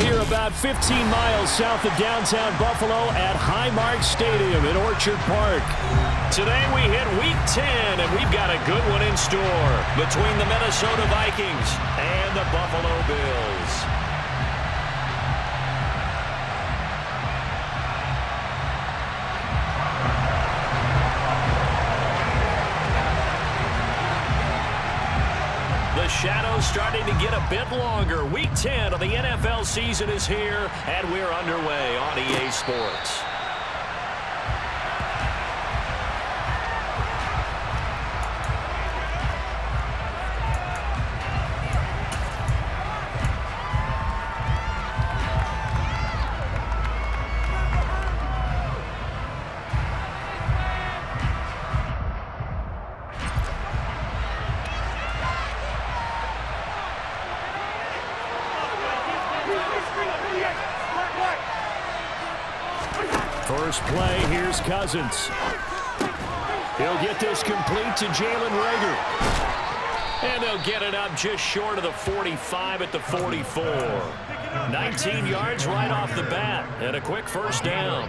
We're about 15 miles south of downtown Buffalo at Highmark Stadium in Orchard Park. Today we hit Week 10, and we've got a good one in store between the Minnesota Vikings and the Buffalo Bills. The shadow's starting to get a bit longer. Week 10 of the NFL season is here, and we're underway on EA Sports. First play, here's Cousins. He'll get this complete to Jalen Reagor. And they'll get it up just short of the 45 at the 44. 19 yards right off the bat, and a quick first down.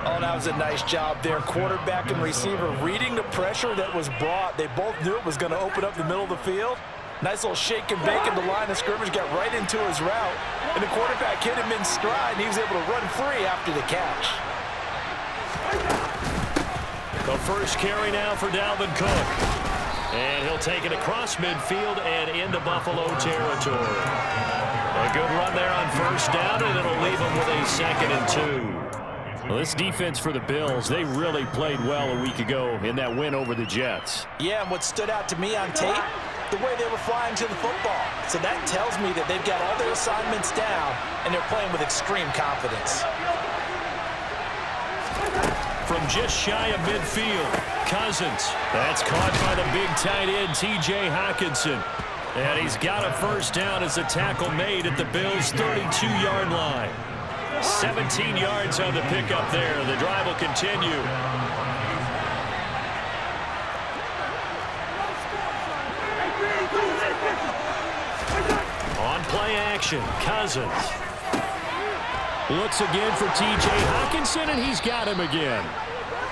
Oh, that was a nice job there. Quarterback and receiver reading the pressure that was brought. They both knew it was going to open up the middle of the field. Nice little shake and bake in the line of scrimmage, got right into his route. And the quarterback hit him in stride, and he was able to run free after the catch. The first carry now for Dalvin Cook. And he'll take it across midfield and into Buffalo territory. A good run there on first down, and it'll leave him with a 2nd and 2. Well, this defense for the Bills, they really played well a week ago in that win over the Jets. Yeah, and what stood out to me on tape, the way they were flying to the football. So that tells me that they've got all their assignments down, and they're playing with extreme confidence. From just shy of midfield, Cousins. That's caught by the big tight end, T.J. Hockenson. And he's got a first down as the tackle made at the Bills' 32-yard line. 17 yards on the pickup there. The drive will continue. On play action, Cousins. Looks again for T.J. Hockenson, and he's got him again.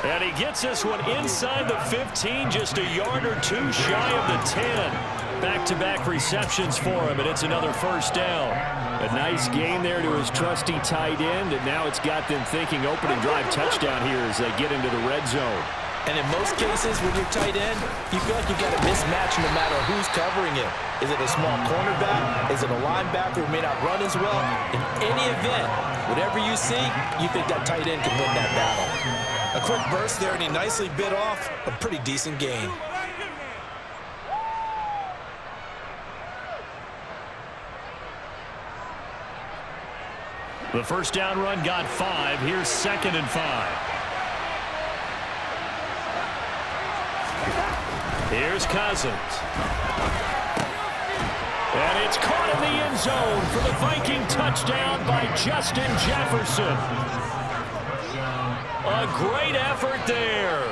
And he gets this one inside the 15, just a yard or two shy of the 10. back-to-back receptions for him, and it's another first down. A nice gain there to his trusty tight end, and now it's got them thinking opening drive touchdown here as they get into the red zone. And in most cases with your tight end, you feel like you've got a mismatch no matter who's covering it. Is it a small cornerback? Is it a linebacker who may not run as well? In any event, whatever you see, you think that tight end can win that battle. A quick burst there, and he nicely bit off a pretty decent gain. The first down run got 5. Here's 2nd and 5. Here's Cousins. And it's caught in the end zone for the Viking touchdown by Justin Jefferson. A great effort there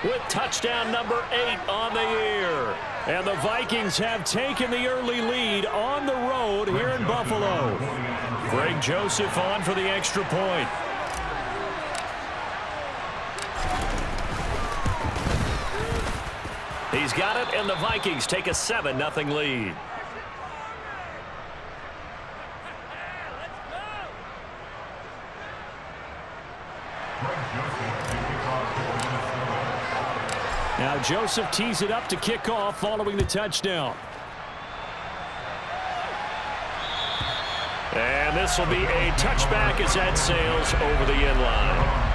with touchdown number 8 on the year. And the Vikings have taken the early lead on the road here in Buffalo. Greg Joseph on for the extra point. He's got it, and the Vikings take a 7-0 lead. Now Joseph tees it up to kick off following the touchdown. And this will be a touchback as that sails over the end line.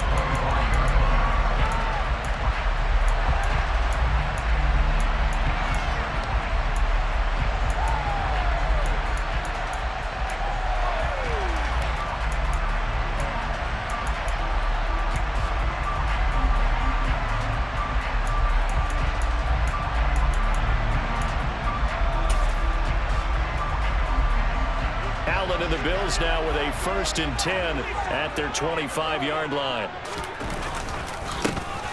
And the Bills now with a 1st and 10 at their 25-yard line.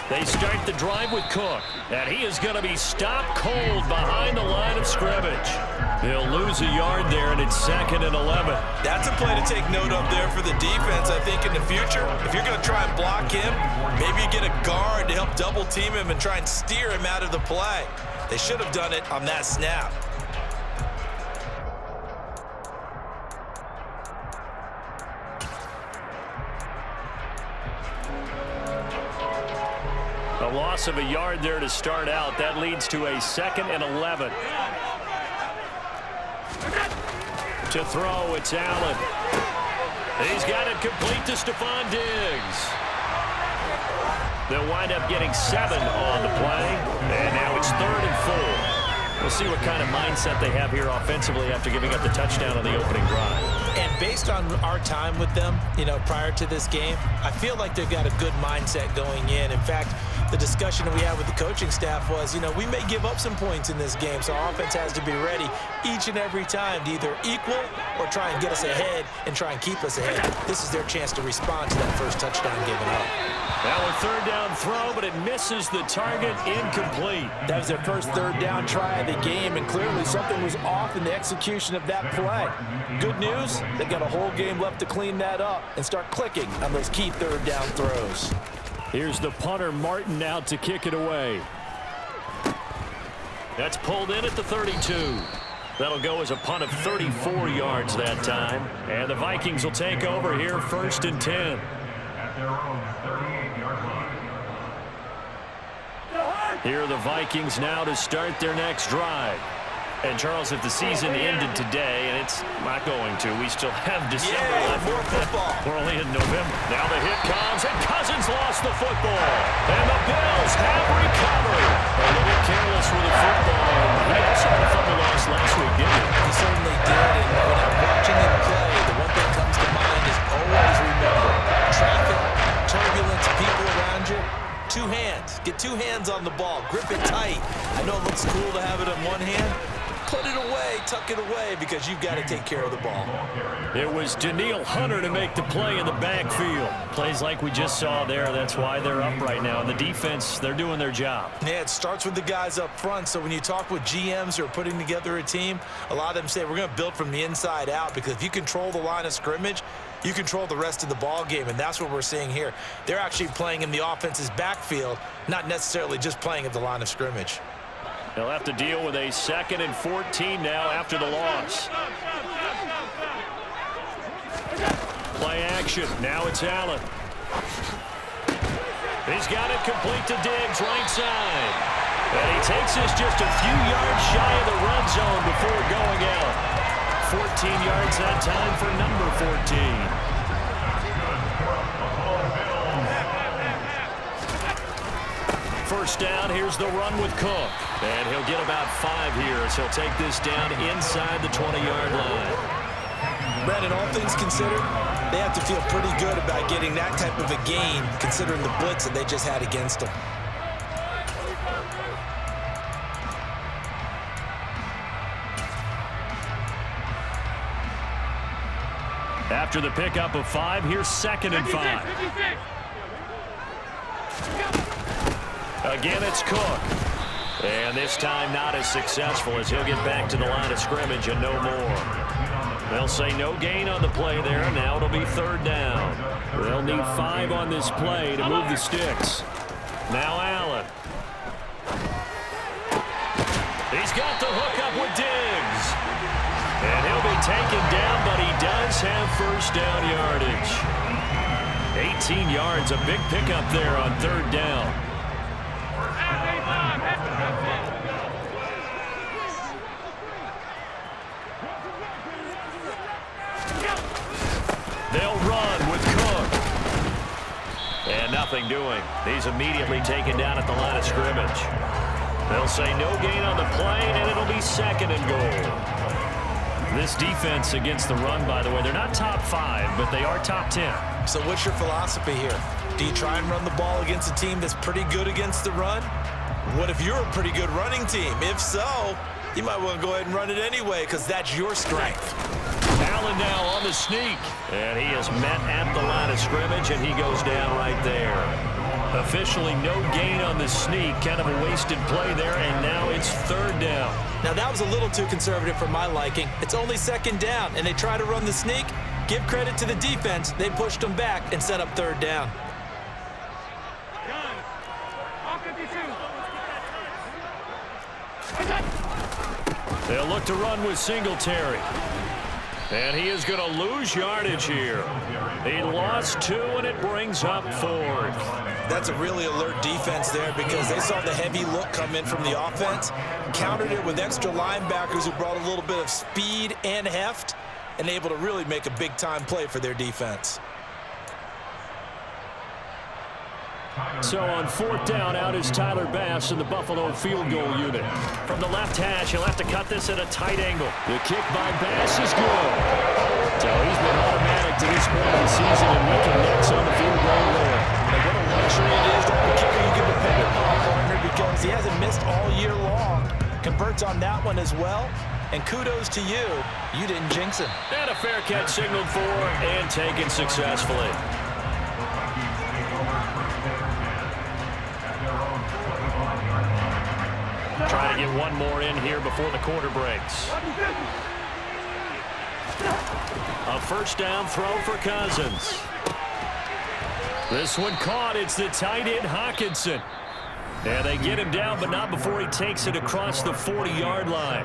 They start the drive with Cook, and he is going to be stopped cold behind the line of scrimmage. He'll lose a yard there, and it's 2nd and 11. That's a play to take note of there for the defense, I think, in the future. If you're going to try and block him, maybe you get a guard to help double-team him and try and steer him out of the play. They should have done it on that snap. A loss of a yard there to start out. That leads to a 2nd and 11. To throw, it's Allen. He's got it complete to Stephon Diggs. They'll wind up getting 7 on the play. And now it's 3rd and 4. We'll see what kind of mindset they have here offensively after giving up the touchdown on the opening drive. And based on our time with them, prior to this game, I feel like they've got a good mindset going in. In fact, the discussion that we had with the coaching staff was, we may give up some points in this game, so our offense has to be ready each and every time to either equal or try and get us ahead and try and keep us ahead. This is their chance to respond to that first touchdown given up. Now a 3rd down throw, but it misses the target, incomplete. That was their first 3rd down try of the game, and clearly something was off in the execution of that play. Good news, they've got a whole game left to clean that up and start clicking on those key 3rd down throws. Here's the punter, Martin, out to kick it away. That's pulled in at the 32. That'll go as a punt of 34 yards that time. And the Vikings will take over here 1st and 10. At their own 38-yard line. Here are the Vikings now to start their next drive. And, Charles, if the season ended today, and it's not going to, we still have December left. More football. We're only in November. Now the hit comes, and Cousins lost the football. And the Bills have recovered. A little careless with the football. He also had a fumble loss last week, didn't he? He certainly did. And when I'm watching him play, the one thing that comes to mind is always remember traffic, turbulence, people around you. 2 hands. Get 2 hands on the ball. Grip it tight. I know it looks cool to have it in one hand. Put it away, tuck it away, because you've got to take care of the ball. It was Danielle Hunter to make the play in the backfield. Plays like we just saw there. That's why they're up right now. And the defense, they're doing their job. Yeah, it starts with the guys up front. So when you talk with GMs who are putting together a team, a lot of them say we're going to build from the inside out, because if you control the line of scrimmage, you control the rest of the ball game, and that's what we're seeing here. They're actually playing in the offense's backfield, not necessarily just playing at the line of scrimmage. He'll have to deal with a 2nd and 14 now after the loss. Play action. Now it's Allen. He's got it complete to Diggs, right side. And he takes this just a few yards shy of the red zone before going out. 14 yards that time for number 14. First down, here's the run with Cook. And he'll get about 5 here as he'll take this down inside the 20-yard line. Brandon, all things considered, they have to feel pretty good about getting that type of a gain considering the blitz that they just had against them. After the pickup of 5, here's 2nd and 5. Again, it's Cook. And this time not as successful as he'll get back to the line of scrimmage and no more. They'll say no gain on the play there. Now it'll be 3rd down. They'll need 5 on this play to move the sticks. Now Allen. He's got the hookup with Diggs. And he'll be taken down, but he does have first down yardage. 18 yards, a big pickup there on 3rd down. They'll run with Cook. And nothing doing. He's immediately taken down at the line of scrimmage. They'll say no gain on the play, and it'll be 2nd and goal. This defense against the run, by the way, they're not top 5, but they are top 10. So what's your philosophy here? Do you try and run the ball against a team that's pretty good against the run? What if you're a pretty good running team? If so, you might want to go ahead and run it anyway because that's your strength. Allen now on the sneak. And he is met at the line of scrimmage, and he goes down right there. Officially no gain on the sneak. Kind of a wasted play there, and now it's 3rd down. Now, that was a little too conservative for my liking. It's only 2nd down, and they try to run the sneak. Give credit to the defense. They pushed them back and set up 3rd down. They'll look to run with Singletary. And he is going to lose yardage here. He lost 2, and it brings up 4th. That's a really alert defense there because they saw the heavy look come in from the offense, countered it with extra linebackers who brought a little bit of speed and heft, and able to really make a big-time play for their defense. So on 4th down, out is Tyler Bass in the Buffalo field goal unit. From the left hash, he'll have to cut this at a tight angle. The kick by Bass is good. So he's been automatic to this point of the season, and we can next on the field goal there. And what a luxury it is to have a kicker you can depend upon, partner, because he hasn't missed all year long. Converts on that one as well. And kudos to you. You didn't jinx him. And a fair catch signaled for and taken successfully. Trying to get one more in here before the quarter breaks. A 1st down throw for Cousins. This one caught. It's the tight end Hockenson. And they get him down, but not before he takes it across the 40-yard line.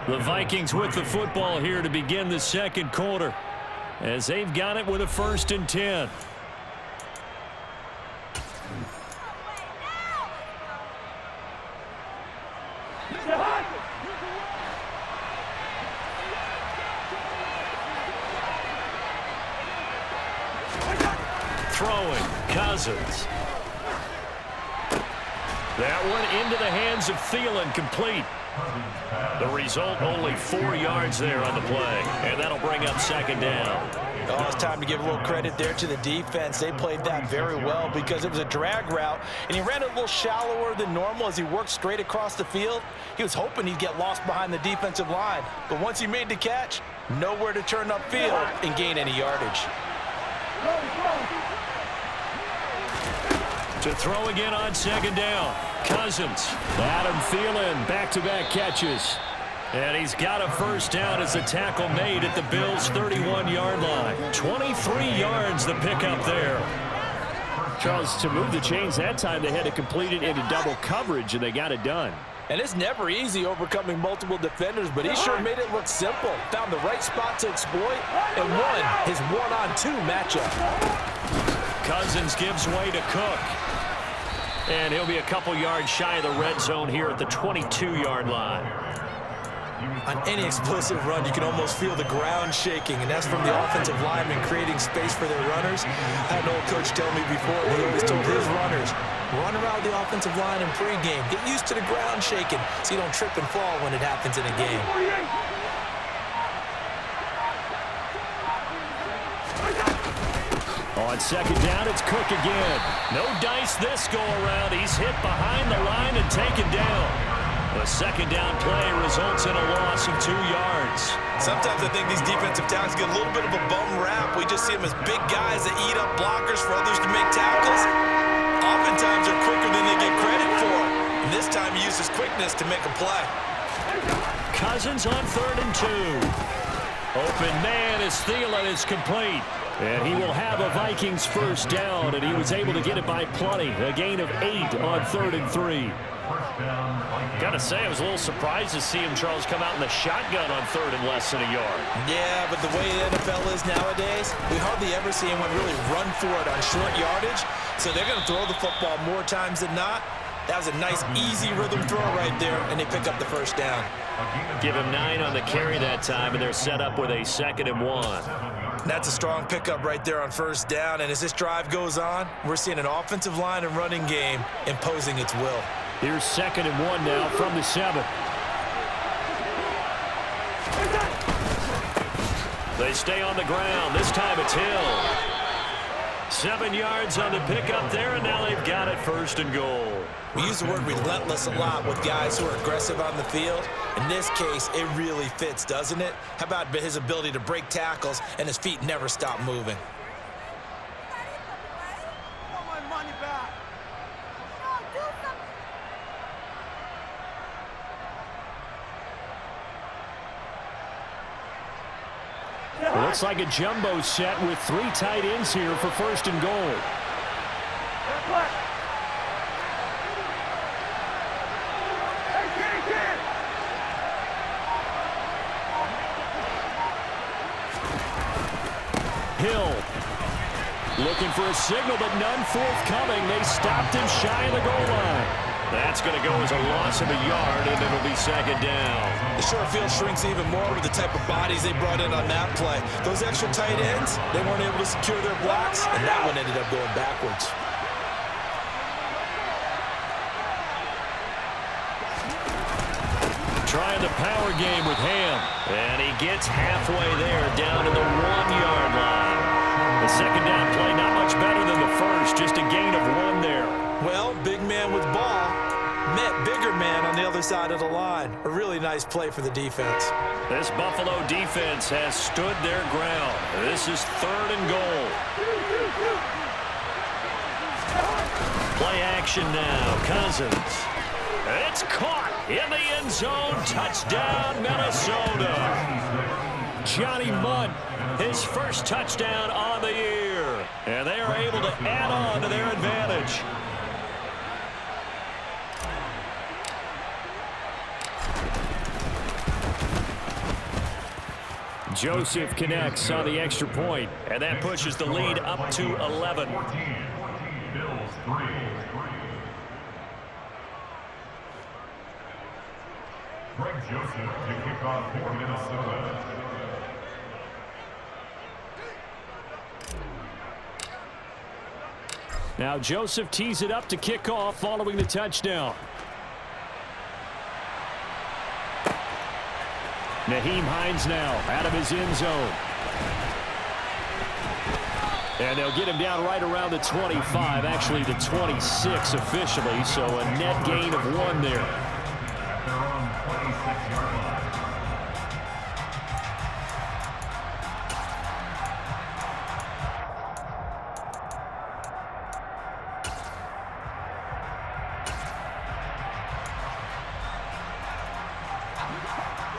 The Vikings with the football here to begin the 2nd quarter, as they've got it with a 1st and 10. Throwing, Cousins. That one into the hands of Thielen, complete. The result, only 4 yards there on the play, and that'll bring up 2nd down. Oh, it's time to give a little credit there to the defense. They played that very well because it was a drag route, and he ran it a little shallower than normal as he worked straight across the field. He was hoping he'd get lost behind the defensive line, but once he made the catch, nowhere to turn upfield and gain any yardage. To throw again on 2nd down. Cousins. Adam Thielen, back-to-back catches. And he's got a 1st down as the tackle made at the Bills' 31-yard line. 23 yards the pickup there. Charles, to move the chains that time, they had to complete it into double coverage, and they got it done. And it's never easy overcoming multiple defenders, but he sure made it look simple. Found the right spot to exploit and won his one-on-two matchup. Cousins gives way to Cook. And he'll be a couple yards shy of the red zone here at the 22-yard line. On any explosive run, you can almost feel the ground shaking, and that's from the offensive linemen creating space for their runners. I had an old coach tell me before, he always told his runners, run around the offensive line in pregame. Get used to the ground shaking so you don't trip and fall when it happens in a game. On second down, it's Cook again. No dice this go around. He's hit behind the line and taken down. The second down play results in a loss of 2 yards. Sometimes I think these defensive tackles get a little bit of a bum rap. We just see them as big guys that eat up blockers for others to make tackles. Oftentimes they're quicker than they get credit for. And this time he uses quickness to make a play. Cousins on 3rd and 2. Open man as Thielen is complete. And he will have a Vikings first down, and he was able to get it by plenty. A gain of 8 on 3rd and 3. Gotta say, I was a little surprised to see him, Charles, come out in the shotgun on 3rd and less than a yard. Yeah, but the way the NFL is nowadays, we hardly ever see anyone really run for it on short yardage. So they're going to throw the football more times than not. That was a nice, easy rhythm throw right there, and they pick up the first down. Give him 9 on the carry that time, and they're set up with a 2nd and 1. That's a strong pickup right there on first down, and as this drive goes on, we're seeing an offensive line and running game imposing its will. Here's 2nd and 1 now from the 7. They stay on the ground. This time it's Hill. 7 yards on the pickup there, and now they've got it 1st and goal. We use the word relentless a lot with guys who are aggressive on the field. In this case, it really fits, doesn't it? How about his ability to break tackles and his feet never stop moving? Looks like a jumbo set with 3 tight ends here for 1st and goal. Hill looking for a signal, but none forthcoming. They stopped him shy of the goal line. That's going to go as a loss of a yard, and it'll be 2nd down. The short field shrinks even more with the type of bodies they brought in on that play. Those extra tight ends, they weren't able to secure their blocks, and that one ended up going backwards. Trying the power game with Ham, and he gets halfway there, down to the 1-yard line. The 2nd down play not much better than the first, just a gain of 1 there. Well, big man with ball met bigger man on the other side of the line. A really nice play for the defense. This Buffalo defense has stood their ground. This is 3rd and goal. Play action now. Cousins. It's caught in the end zone. Touchdown, Minnesota. Johnny Munt, his first touchdown on the year. And they are able to add on to their advantage. Joseph connects on the extra point, and that pushes the lead up to 11. Greg Joseph to kick off for Minnesota. Now Joseph tees it up to kick off following the touchdown. Nyheim Hines now out of his end zone. And they'll get him down right around the 25, actually the 26 officially, so a net gain of 1 there. At their own 26-yard line.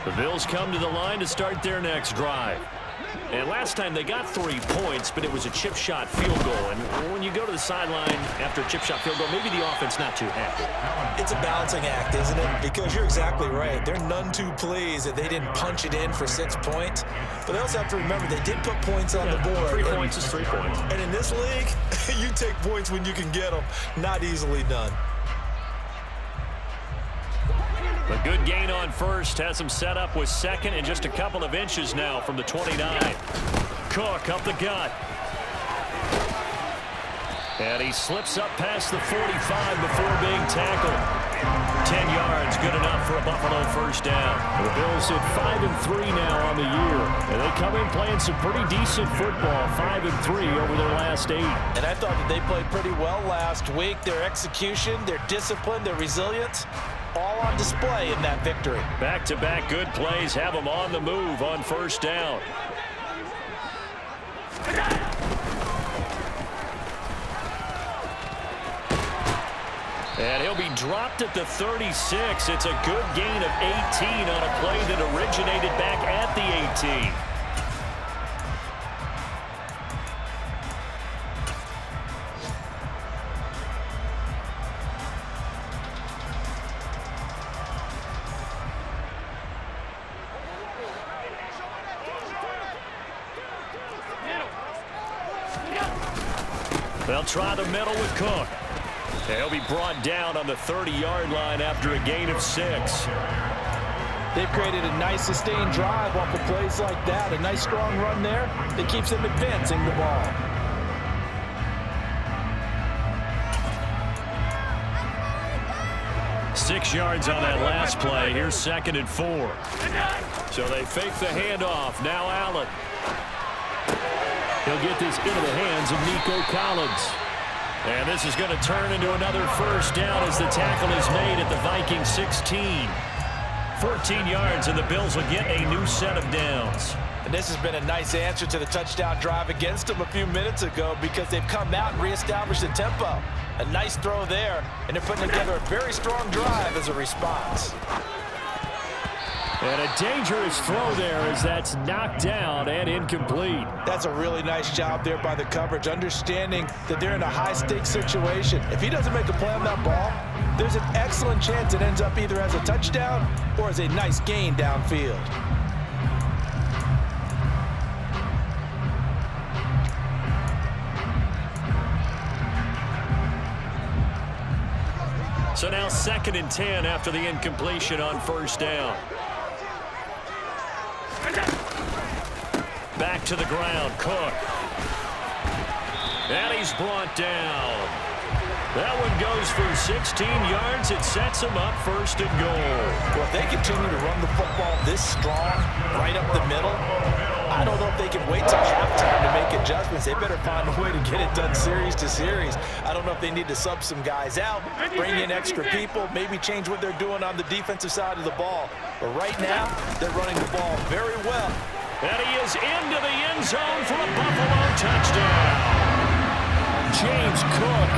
The Bills come to the line to start their next drive. And last time they got 3 points, but it was a chip shot field goal. And when you go to the sideline after a chip shot field goal, maybe the offense not too happy. It's a balancing act, isn't it? Because you're exactly right. They're none too pleased that they didn't punch it in for 6 points. But they also have to remember they did put points on the board. 3 points is 3 points. And in this league, you take points when you can get them. Not easily done. A good gain on first has him set up with second and just a couple of inches now from the 29. Cook up the gut. And he slips up past the 45 before being tackled. 10 yards, good enough for a Buffalo first down. The Bills sit 5-3 now on the year. And they come in playing some pretty decent football, 5-3 over their last 8. And I thought that they played pretty well last week. Their execution, their discipline, their resilience, all on display in that victory. Back-to-back good plays have them on the move on first down. And he'll be dropped at the 36. It's a good gain of 18 on a play that originated back at the 18. They'll try the middle with Cook. And he'll be brought down on the 30-yard line after a gain of 6. They've created a nice sustained drive off of plays like that. A nice strong run there that keeps them advancing the ball. Six yards on that last play. Here's 2nd and 4. So they fake the handoff. Now Allen. He'll get this into the hands of Nico Collins. And this is going to turn into another first down as the tackle is made at the Viking 16. 14 yards, and the Bills will get a new set of downs. And this has been a nice answer to the touchdown drive against them a few minutes ago because they've come out and reestablished the tempo. A nice throw there, and they're putting together a very strong drive as a response. And a dangerous throw there as that's knocked down and incomplete. That's a really nice job there by the coverage, understanding that they're in a high-stakes situation. If he doesn't make a play on that ball, there's an excellent chance it ends up either as a touchdown or as a nice gain downfield. So now 2nd and 10 after the incompletion on first down. Back to the ground, Cook. And he's brought down. That one goes for 16 yards. It sets him up 1st and goal. Well, if they continue to run the football this strong, right up the middle, I don't know if they can wait till halftime to make adjustments. They better find a way to get it done series to series. I don't know if they need to sub some guys out, bring in extra people, maybe change what they're doing on the defensive side of the ball. But right now, they're running the ball very well. And he is into the end zone for a Buffalo touchdown. James Cook,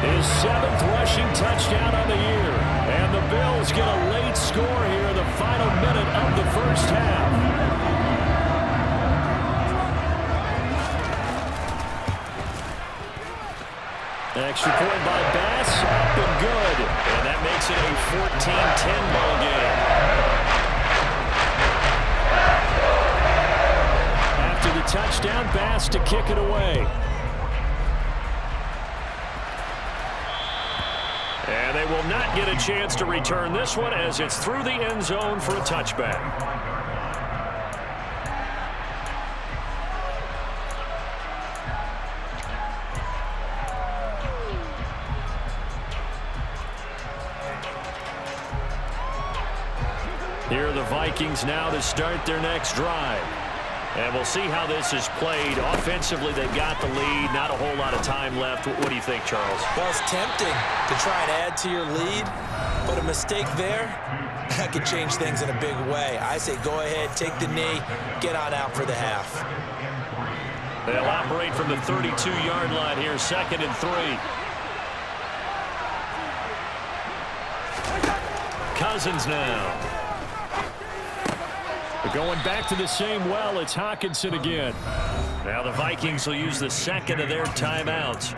his 7th rushing touchdown on the year. And the Bills get a late score here in the final minute of the first half. Extra point by Bass, up and good. And that makes it a 14-10 ball game. After the touchdown, Bass to kick it away. And they will not get a chance to return this one as it's through the end zone for a touchback. Here are the Vikings now to start their next drive. And we'll see how this is played. Offensively, they got the lead. Not a whole lot of time left. What do you think, Charles? Well, it's tempting to try and add to your lead, but a mistake there, that could change things in a big way. I say go ahead, take the knee, get on out for the half. They'll operate from the 32-yard line here, 2nd and 3. Cousins now. Going back to the same well, it's Hawkinson again. Now the Vikings will use the second of their timeouts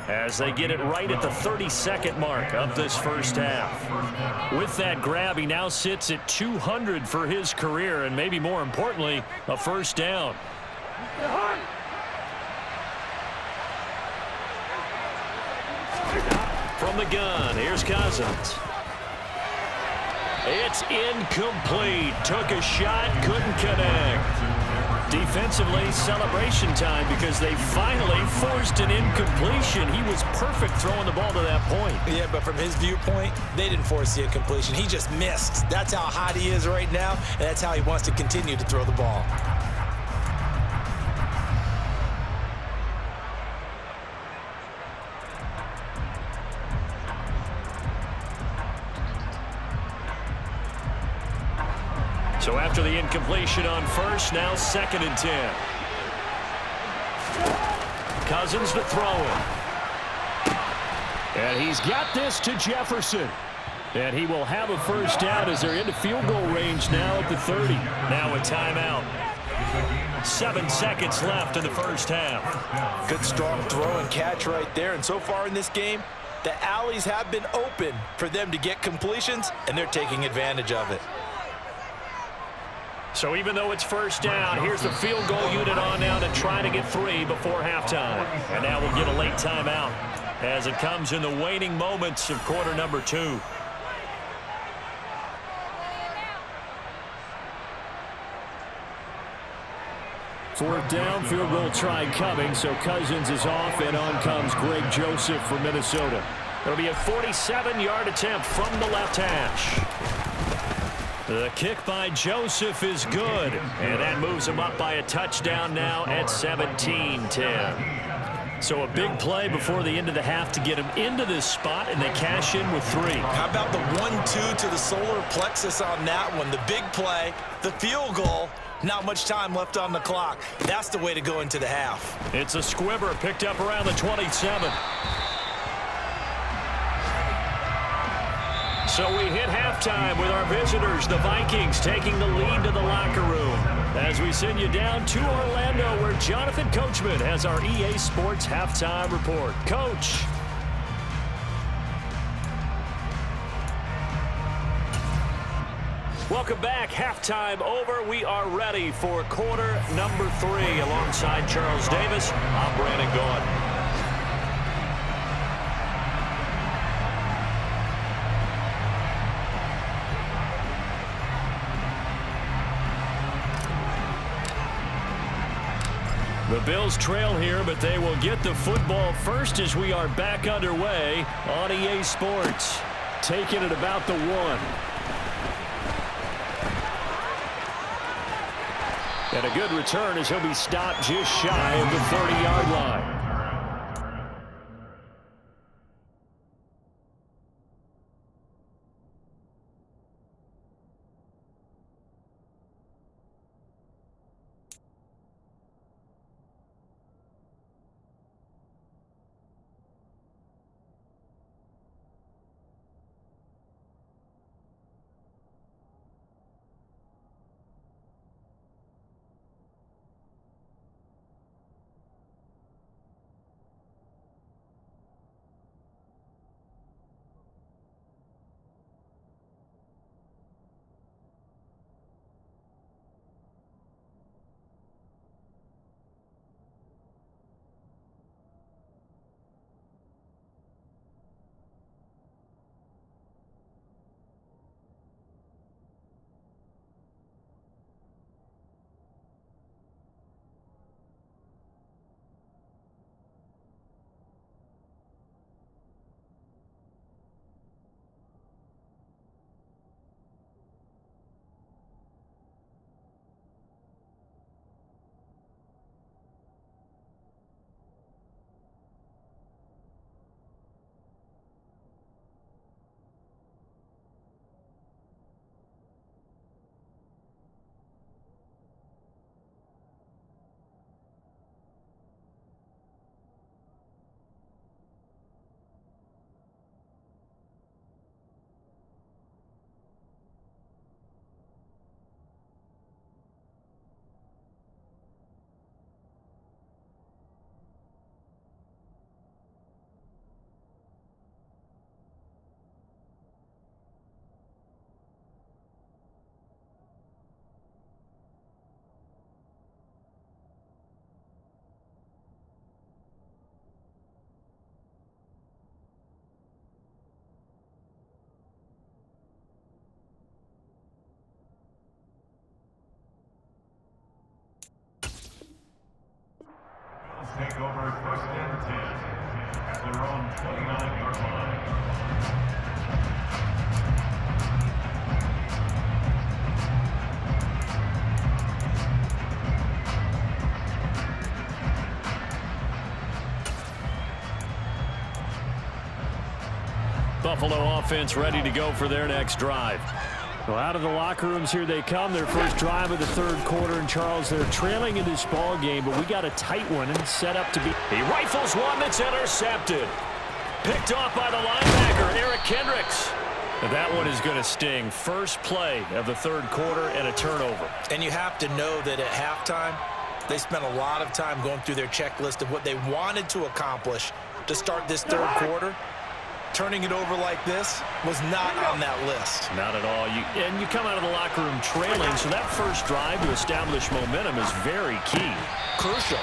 as they get it right at the 30-second mark of this first half. With that grab, he now sits at 200 for his career, and maybe more importantly, a first down. From the gun, here's Cousins. It's incomplete. Took a shot, couldn't connect. Defensively, celebration time because they finally forced an incompletion. He was perfect throwing the ball to that point. Yeah, but from his viewpoint, they didn't force the incompletion. He just missed. That's how hot he is right now, and that's how he wants to continue to throw the ball. So after the incompletion on first, now 2nd and 10. Cousins to throw it. And he's got this to Jefferson. And he will have a first down as they're into field goal range now at the 30. Now a timeout. 7 seconds left in the first half. Good strong throw and catch right there. And so far in this game, the alleys have been open for them to get completions, and they're taking advantage of it. So even though it's first down, here's the field goal unit on now to try to get 3 before halftime. And now we'll get a late timeout as it comes in the waning moments of quarter number 2. Fourth down, field goal try coming, so Cousins is off, and on comes Greg Joseph for Minnesota. It'll be a 47-yard attempt from the left hash. The kick by Joseph is good, and that moves him up by a touchdown now at 17-10. So a big play before the end of the half to get him into this spot, and they cash in with 3. How about the 1-2 to the solar plexus on that one? The big play, the field goal, not much time left on the clock. That's the way to go into the half. It's a squibber picked up around the 27. So we hit halftime with our visitors, the Vikings, taking the lead to the locker room. As we send you down to Orlando, where Jonathan Coachman has our EA Sports halftime report. Coach. Welcome back. Halftime over. We are ready for quarter number 3. Alongside Charles Davis, I'm Brandon Gaudin. The Bills trail here, but they will get the football first as we are back underway on EA Sports. Taking it about the 1. And a good return as he'll be stopped just shy of the 30-yard line. first and 10 at their own 29-yard line. Buffalo offense ready to go for their next drive. Well, out of the locker rooms here they come. Their first drive of the third quarter. And, Charles, they're trailing in this ball game, but we got a tight one and set up to be. He rifles one that's intercepted. Picked off by the linebacker, Eric Kendricks. That one is going to sting. First play of the third quarter and a turnover. And you have to know that at halftime, they spent a lot of time going through their checklist of what they wanted to accomplish to start this third quarter. Turning it over like this was not on that list. Not at all. You come out of the locker room trailing, so that first drive to establish momentum is very key. Crucial.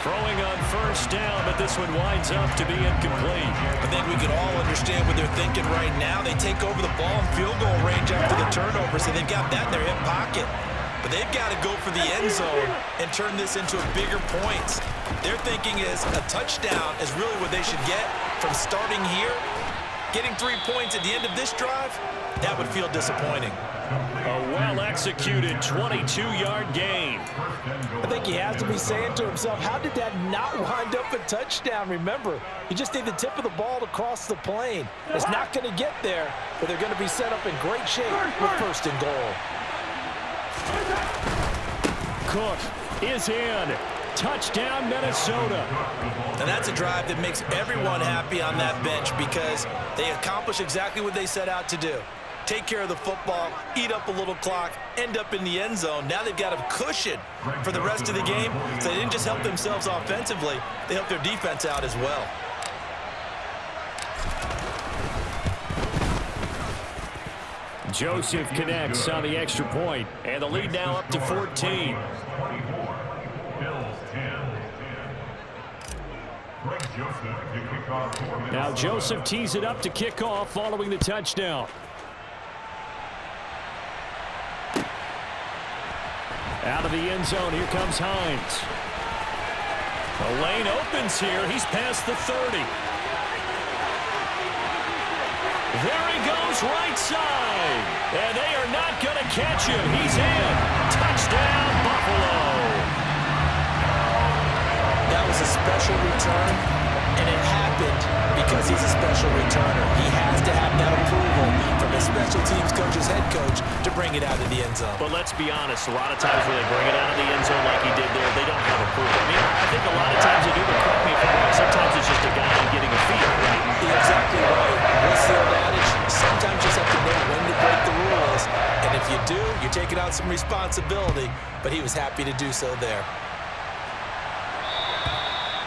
Throwing on first down, but this one winds up to be incomplete. I think we can all understand what they're thinking right now. They take over the ball in field goal range after the turnover, so they've got that in their hip pocket. But they've got to go for the end zone and turn this into a bigger points. Their thinking is a touchdown is really what they should get from starting here. Getting 3 points at the end of this drive, that would feel disappointing. A well-executed 22-yard gain. I think he has to be saying to himself, how did that not wind up a touchdown? Remember, you just need the tip of the ball to cross the plane. It's not going to get there, but they're going to be set up in great shape with first and goal. Cook is in. Touchdown, Minnesota. And that's a drive that makes everyone happy on that bench because they accomplish exactly what they set out to do. Take care of the football, eat up a little clock, end up in the end zone. Now they've got a cushion for the rest of the game. So they didn't just help themselves offensively, they helped their defense out as well. Joseph connects on the extra point. And the lead now up to 14. Now Joseph tees it up to kick off following the touchdown. Out of the end zone, here comes Hines. The lane opens here. He's past the 30. There he goes, right side. And they are not going to catch him. He's in. Touchdown, Buffalo. That was a special return, and it happened because he's a special returner. He has to have that approval from his special teams coach's head coach to bring it out of the end zone. But let's be honest, a lot of times when they bring it out of the end zone like he did there, they don't have approval. I mean, I think a lot of times they do, but correct me if I'm wrong, sometimes it's just a guy getting a feel, right? You're exactly right. What's the old adage? Sometimes you just have to know when to break the rules. And if you do, you're taking out some responsibility. But he was happy to do so there.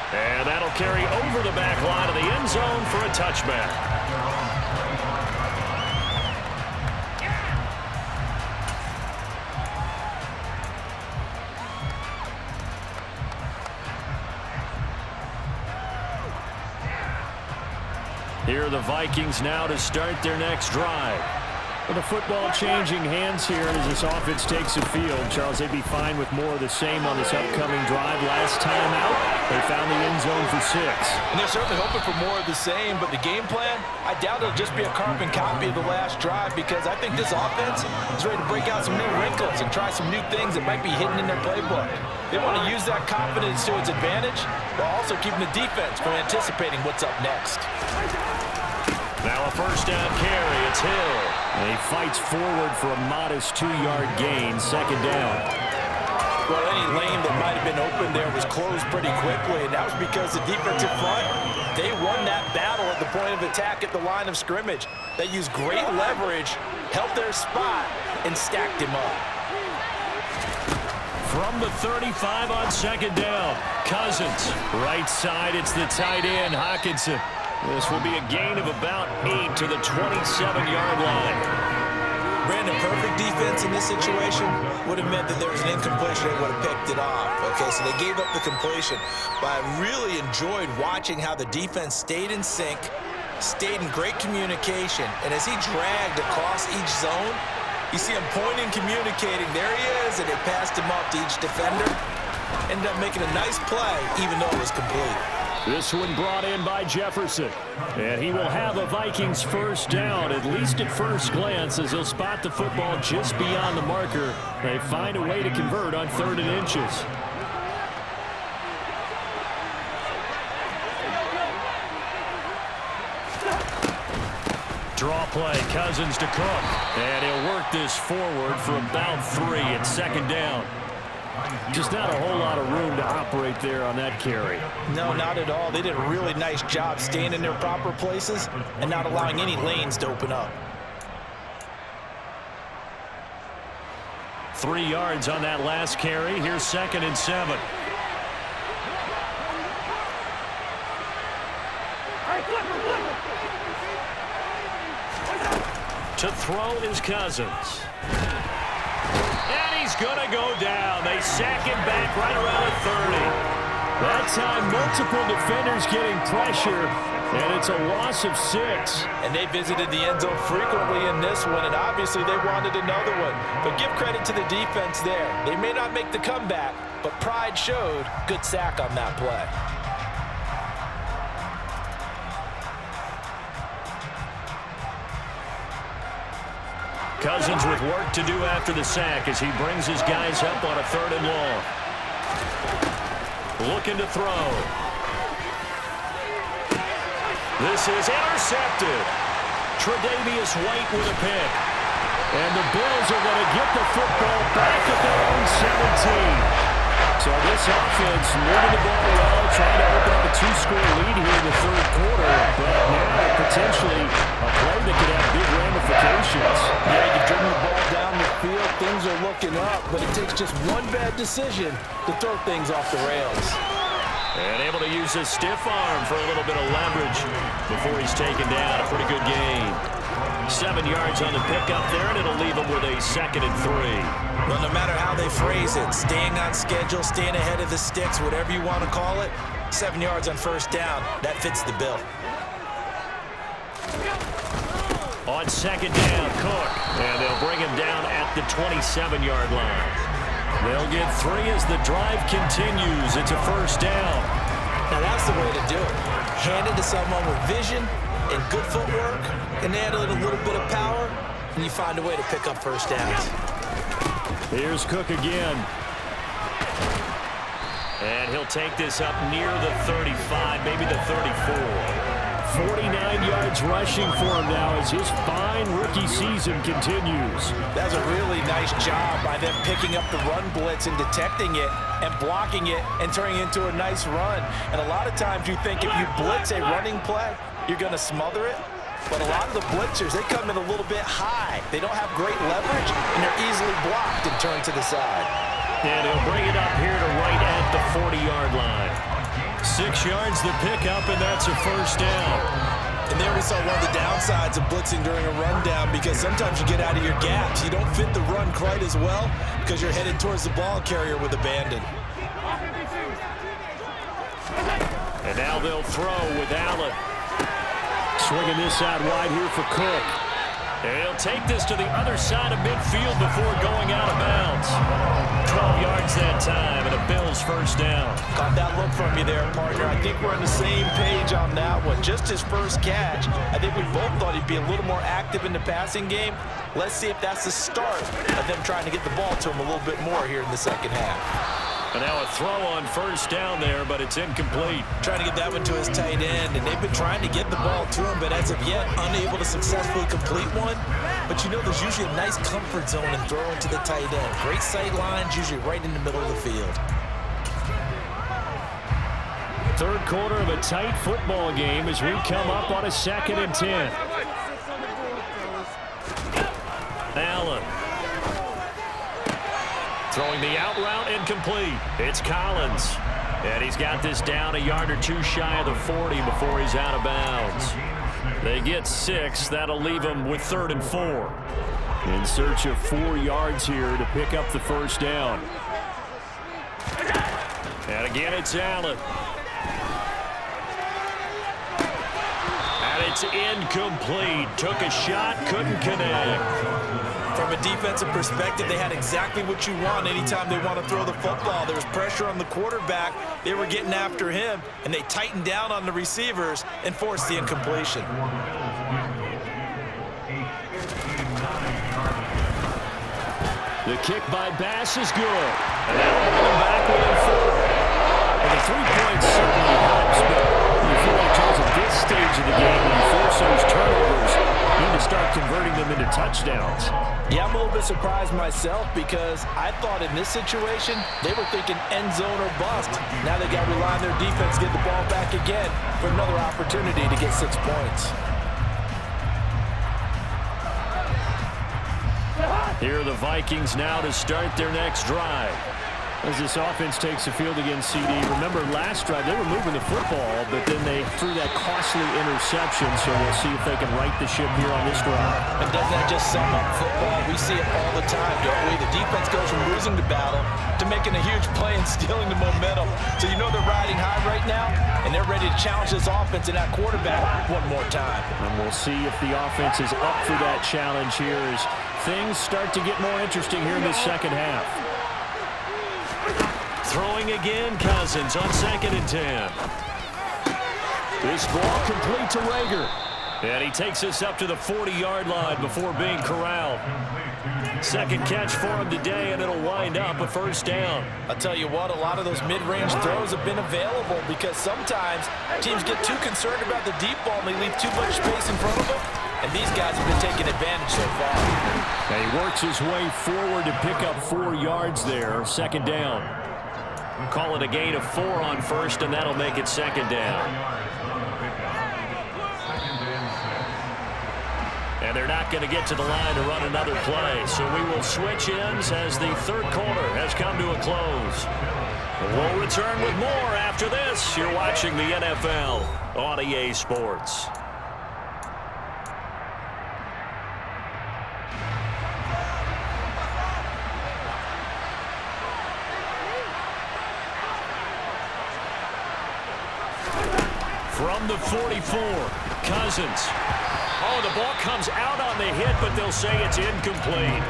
And that'll carry over the back line of the end zone for a touchback. Here are the Vikings now to start their next drive. With the football changing hands here as this offense takes the field. Charles, they'd be fine with more of the same on this upcoming drive. Last time out, they found the end zone for 6. And they're certainly hoping for more of the same, but the game plan, I doubt it'll just be a carbon copy of the last drive because I think this offense is ready to break out some new wrinkles and try some new things that might be hidden in their playbook. They want to use that confidence to its advantage while also keeping the defense from anticipating what's up next. Now a first down carry. It's Hill. And he fights forward for a modest 2-yard gain. Second down. Well, any lane that might have been open there was closed pretty quickly, and that was because the defensive front, they won that battle at the point of attack at the line of scrimmage. They used great leverage, held their spot, and stacked him up. From the 35 on second down, Cousins. Right side, it's the tight end, Hockenson. This will be a gain of about 8 to the 27-yard line. Brandon, perfect defense in this situation would have meant that there was an incompletion. They would have picked it off. Okay, so they gave up the completion. But I really enjoyed watching how the defense stayed in sync, stayed in great communication. And as he dragged across each zone, you see him pointing, communicating. There he is, and they passed him off to each defender. Ended up making a nice play, even though it was complete. This one brought in by Jefferson. And he will have a Vikings first down, at least at first glance, as he'll spot the football just beyond the marker. They find a way to convert on 3rd and inches. Draw play, Cousins to Cook. And he'll work this forward for about 3 at 2nd down. Just not a whole lot of room to operate there on that carry. No, not at all. They did a really nice job staying in their proper places and not allowing any lanes to open up. 3 yards on that last carry. Here's 2nd and 7. To throw is Cousins. And he's going to go down. They sack him back right around the 30. That time, multiple defenders getting pressure, and it's a loss of 6. And they visited the end zone frequently in this one, and obviously they wanted another one. But give credit to the defense there. They may not make the comeback, but pride showed. Good sack on that play. Cousins with work to do after the sack as he brings his guys up on a 3rd and long. Looking to throw. This is intercepted. Tre'Davious White with a pick. And the Bills are going to get the football back at their own 17. So this offense moving the ball well, trying to open up a 2-score lead here in the 3rd quarter. But now potentially a play that could have big ramifications. Yeah, you've driven the ball down the field. Things are looking up, but it takes just one bad decision to throw things off the rails. And able to use his stiff arm for a little bit of leverage before he's taken down. A pretty good gain. 7 yards on the pickup there, and it'll leave him with a 2nd and 3. Well, no matter how they phrase it, staying on schedule, staying ahead of the sticks, whatever you want to call it, 7 yards on 1st down, that fits the bill. On 2nd down, Cook. And they'll bring him down at the 27-yard line. They'll get 3 as the drive continues. It's a 1st down. Now that's the way to do it. Hand it to someone with vision and good footwork, and add a little bit of power, and you find a way to pick up 1st downs. Here's Cook again. And he'll take this up near the 35, maybe the 34. 49 yards rushing for him now as his fine rookie season continues. That was a really nice job by them picking up the run blitz and detecting it and blocking it and turning it into a nice run. And a lot of times you think if you blitz a running play, you're going to smother it. But a lot of the blitzers, they come in a little bit high. They don't have great leverage, and they're easily blocked and turned to the side. And he'll bring it up here to right at the 40-yard line. 6 yards the pickup, and that's a 1st down. And there we saw one of the downsides of blitzing during a rundown, because sometimes you get out of your gaps. You don't fit the run quite as well because you're headed towards the ball carrier with abandon. And now they'll throw with Allen. Swinging this out wide here for Cook. And he'll take this to the other side of midfield before going out of bounds. 12 yards that time, and a Bills 1st down. Caught that look from you there, partner. I think we're on the same page on that one. Just his first catch. I think we both thought he'd be a little more active in the passing game. Let's see if that's the start of them trying to get the ball to him a little bit more here in the 2nd half. And now a throw on 1st down there, but it's incomplete. Trying to get that one to his tight end, and they've been trying to get the ball to him, but as of yet, unable to successfully complete one. But you know there's usually a nice comfort zone in throwing to the tight end. Great sight lines, usually right in the middle of the field. 3rd quarter of a tight football game as we come up on a 2nd and 10. Allen. Throwing the out route incomplete. It's Collins. And he's got this down a yard or 2 shy of the 40 before he's out of bounds. They get 6. That'll leave him with 3rd and 4. In search of 4 yards here to pick up the 1st down. And again, it's Allen. And it's incomplete. Took a shot, couldn't connect. From a defensive perspective, they had exactly what you want anytime they want to throw the football. There was pressure on the quarterback. They were getting after him, and they tightened down on the receivers and forced the incompletion. The kick by Bass is good. And now they're back within 4. And the 3 points certainly helps, but you feel like Charles, at this stage of the game, when you force those turnovers, you need to start converting them into touchdowns. Yeah, I'm a little bit surprised myself because I thought in this situation, they were thinking end zone or bust. Now they got to rely on their defense to get the ball back again for another opportunity to get 6 points. Here are the Vikings now to start their next drive. As this offense takes the field against CD, remember last drive they were moving the football, but then they threw that costly interception, so we'll see if they can right the ship here on this drive. And doesn't that just sum up football? We see it all the time, don't we? The defense goes from losing the battle to making a huge play and stealing the momentum. So you know they're riding high right now, and they're ready to challenge this offense and that quarterback one more time. And we'll see if the offense is up for that challenge here as things start to get more interesting here in this second half. Throwing again, Cousins on 2nd and 10. This ball complete to Rager. And he takes us up to the 40-yard line before being corralled. Second catch for him today, and it'll wind up a first down. I'll tell you what, a lot of those mid-range throws have been available because sometimes teams get too concerned about the deep ball and they leave too much space in front of them. And these guys have been taking advantage so far. And he works his way forward to pick up 4 yards there. Second down. Call it a gain of 4 on first, and that'll make it 2nd down. And they're not going to get to the line to run another play, so we will switch ends as the third quarter has come to a close. We'll return with more after this. You're watching the NFL on EA Sports. From the 44, Cousins. Oh, the ball comes out on the hit, but they'll say it's incomplete.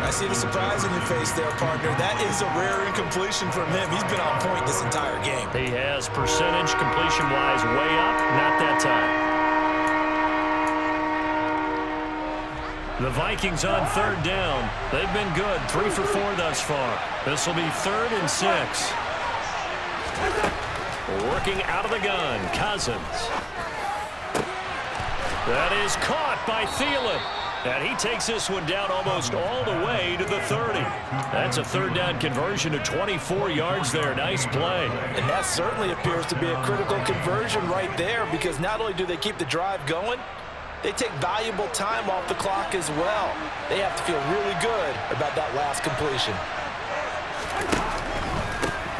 I see the surprise in your face there, partner. That is a rare incompletion from him. He's been on point this entire game. He has percentage completion-wise way up, not that time. The Vikings on 3rd down. They've been good, 3 for 4 thus far. This will be 3rd and 6. Working out of the gun, Cousins. That is caught by Thielen. And he takes this one down almost all the way to the 30. That's a 3rd down conversion of 24 yards there. Nice play. And that certainly appears to be a critical conversion right there because not only do they keep the drive going, they take valuable time off the clock as well. They have to feel really good about that last completion.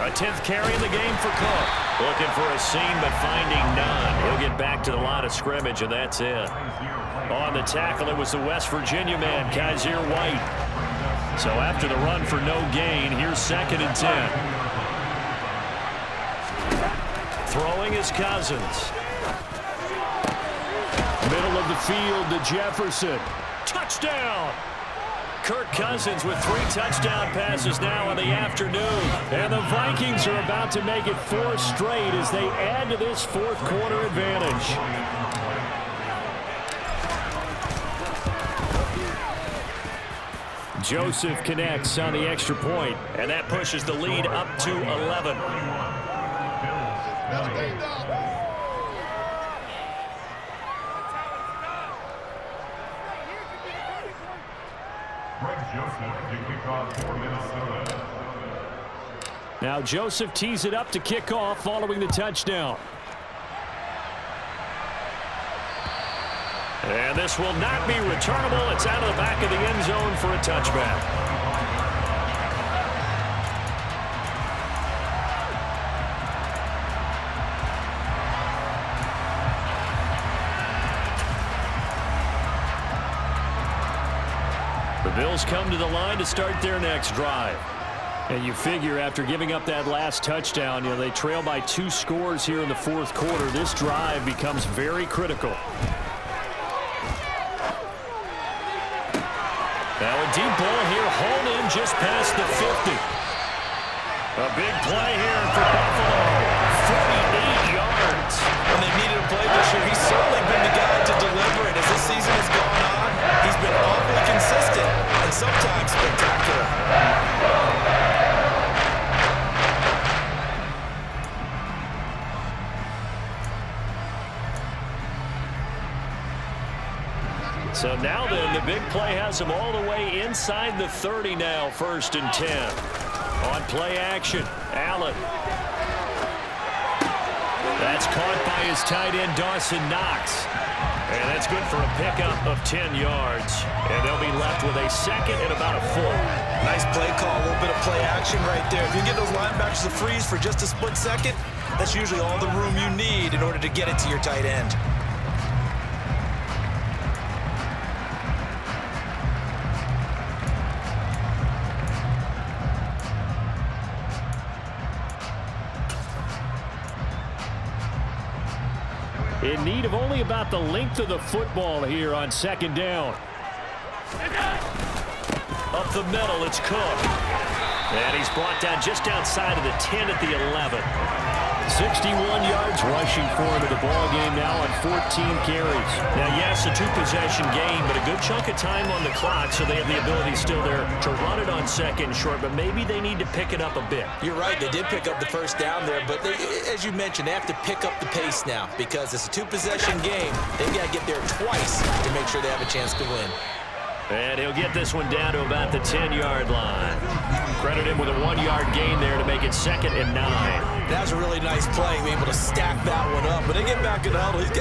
A 10th carry in the game for Cook. Looking for a seam, but finding none. He'll get back to the line of scrimmage, and that's it. On the tackle, it was the West Virginia man, Kaiser White. So after the run for no gain, here's 2nd and 10. Throwing is Cousins. Middle of the field to Jefferson. Touchdown! Kirk Cousins with 3 touchdown passes now in the afternoon. And the Vikings are about to make it 4 straight as they add to this 4th quarter advantage. Joseph connects on the extra point. And that pushes the lead up to 11. Now Joseph tees it up to kick off following the touchdown. And this will not be returnable. It's out of the back of the end zone for a touchback. The Bills come to the line to start their next drive. And you figure after giving up that last touchdown, they trail by 2 scores here in the 4th quarter. This drive becomes very critical. Now a deep ball here, hauled in just past the 50. A big play here for Buffalo. 48 yards. When they needed a play this year, he's certainly been the guy to deliver it. As this season has gone on, he's been awfully consistent and sometimes spectacular. So now then, the big play has him all the way inside the 30 now, 1st and 10. On play action, Allen. That's caught by his tight end, Dawson Knox. And that's good for a pickup of 10 yards. And they'll be left with a second and about a foot. Nice play call, a little bit of play action right there. If you get those linebackers to freeze for just a split second, that's usually all the room you need in order to get it to your tight end. In need of only about the length of the football here on 2nd down. Up the middle, it's Cook. And he's brought down just outside of the 10 at the 11. 61 yards rushing for him in the ball game now on 14 carries. Now, yes, a 2-possession game, but a good chunk of time on the clock, so they have the ability still there to run it on 2nd and short, but maybe they need to pick it up a bit. You're right, they did pick up the 1st down there, but they, as you mentioned, they have to pick up the pace now because it's a 2-possession game. They've got to get there twice to make sure they have a chance to win. And he'll get this one down to about the 10-yard line. Credit him with a 1-yard gain there to make it 2nd and 9. That was a really nice play, being able to stack that one up. But they get back in the huddle. He's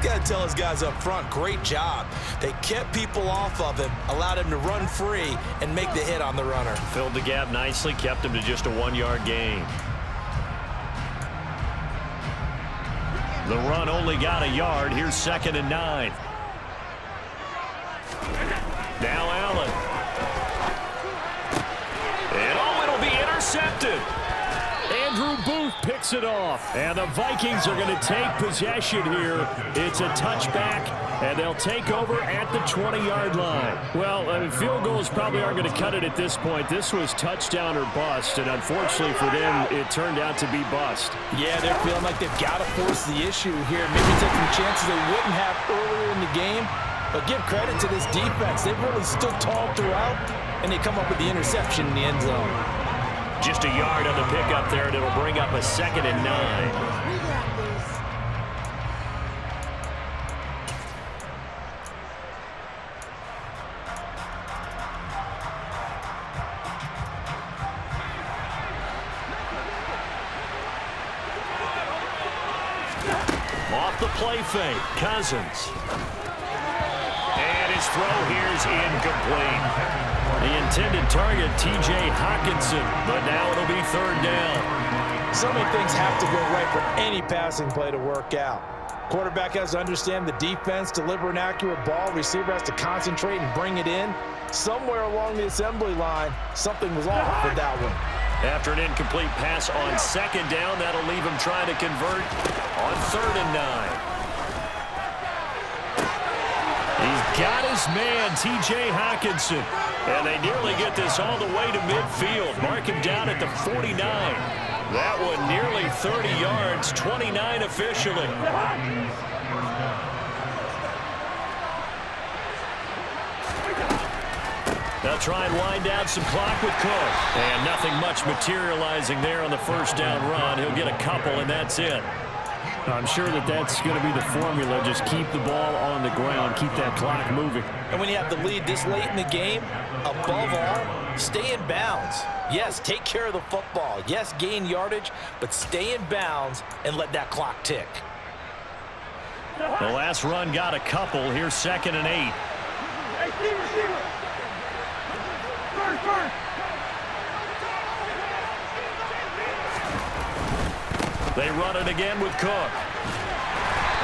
got to tell his guys up front, great job. They kept people off of him, allowed him to run free, and make the hit on the runner. Filled the gap nicely, kept him to just a 1-yard gain. The run only got a yard. Here's 2nd and 9. Now Allen. And it'll be intercepted. Andrew Booth picks it off. And the Vikings are going to take possession here. It's a touchback, and they'll take over at the 20-yard line. Well, field goals probably aren't going to cut it at this point. This was touchdown or bust, and unfortunately for them, it turned out to be bust. Yeah, they're feeling like they've got to force the issue here. Maybe take some chances they wouldn't have earlier in the game. But give credit to this defense. They've really stood tall throughout, and they come up with the interception in the end zone. Just a yard on the pickup there, and it'll bring up a 2nd and 9. Off the play fake, Cousins. His throw here is incomplete. The intended target, T.J. Hawkinson, but now it'll be 3rd down. So many things have to go right for any passing play to work out. Quarterback has to understand the defense, deliver an accurate ball. Receiver has to concentrate and bring it in. Somewhere along the assembly line, something was off with that one. After an incomplete pass on 2nd down, that'll leave him trying to convert on 3rd and 9. He's got his man, T.J. Hawkinson. And they nearly get this all the way to midfield. Mark him down at the 49. That one nearly 30 yards, 29 officially. They'll try and wind down some clock with Cook. And nothing much materializing there on the 1st down run. He'll get a couple, and that's it. I'm sure that's going to be the formula. Just keep the ball on the ground. Keep that clock moving. And when you have the lead this late in the game, above all, stay in bounds. Yes, take care of the football. Yes, gain yardage, but stay in bounds and let that clock tick. The last run got a couple. Here's 2nd and 8. They run it again with Cook.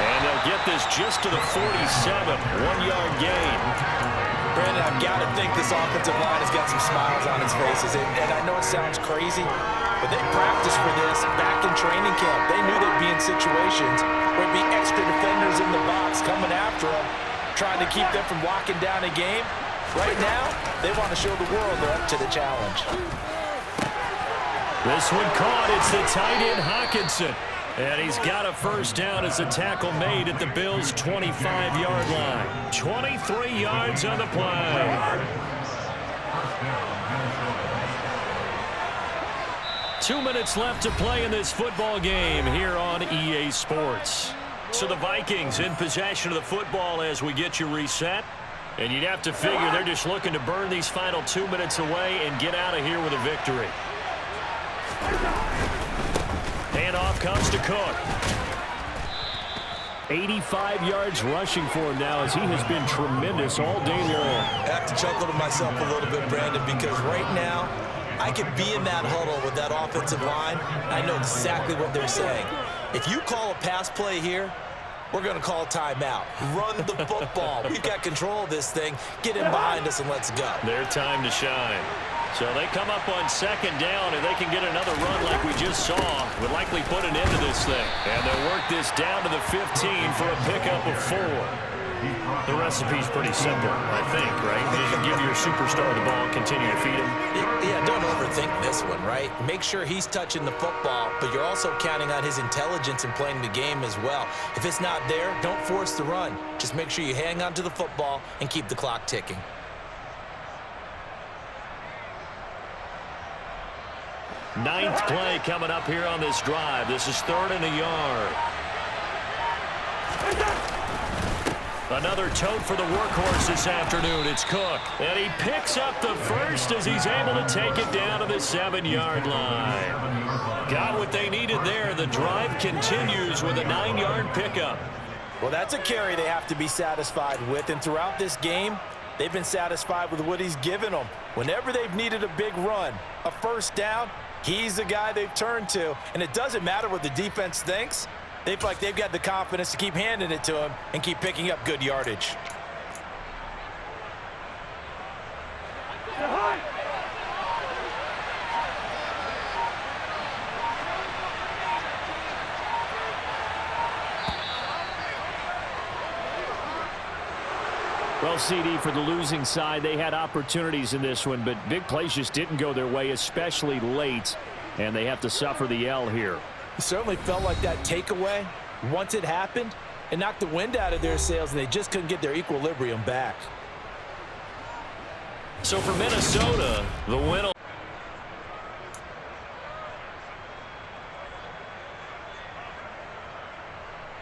And they'll get this just to the 47. 1-yard gain. Brandon, I've got to think this offensive line has got some smiles on its faces. And I know it sounds crazy, but they practiced for this back in training camp. They knew they'd be in situations where it'd be extra defenders in the box coming after them, trying to keep them from locking down a game. Right now, they want to show the world they're up to the challenge. This one caught. It's the tight end, Hawkinson. And he's got a first down as the tackle made at the Bills' 25-yard line. 23 yards on the play. 2 minutes left to play in this football game here on EA Sports. So the Vikings in possession of the football as we get you reset. And you'd have to figure they're just looking to burn these final 2 minutes away and get out of here with a victory. Handoff comes to Cook. 85 yards rushing for him now as he has been tremendous all day long. I have to chuckle to myself a little bit, Brandon, because right now I could be in that huddle with that offensive line. I know exactly what they're saying. If you call a pass play here, we're going to call timeout. Run the football. We've got control of this thing. Get in behind us and let's go. Their time to shine. So they come up on second down, and they can get another run like we just saw. Would likely put an end to this thing. And they'll work this down to the 15 for a pickup of 4. The recipe's pretty simple, I think, right? You give your superstar the ball, continue to feed him. Yeah, don't overthink this one, right? Make sure he's touching the football, but you're also counting on his intelligence in playing the game as well. If it's not there, don't force the run. Just make sure you hang on to the football and keep the clock ticking. Ninth play coming up here on this drive. This is 3rd and a yard. Another tote for the workhorse this afternoon. It's Cook. And he picks up the first as he's able to take it down to the 7-yard line. Got what they needed there. The drive continues with a 9-yard pickup. Well, that's a carry they have to be satisfied with. And throughout this game, they've been satisfied with what he's given them. Whenever they've needed a big run, a first down, he's the guy they've turned to. And it doesn't matter what the defense thinks. They feel like they've got the confidence to keep handing it to him and keep picking up good yardage. Well, CD, for the losing side, they had opportunities in this one, but big plays just didn't go their way, especially late, and they have to suffer the L here. It certainly felt like that takeaway, once it happened, it knocked the wind out of their sails, and they just couldn't get their equilibrium back. So for Minnesota, the win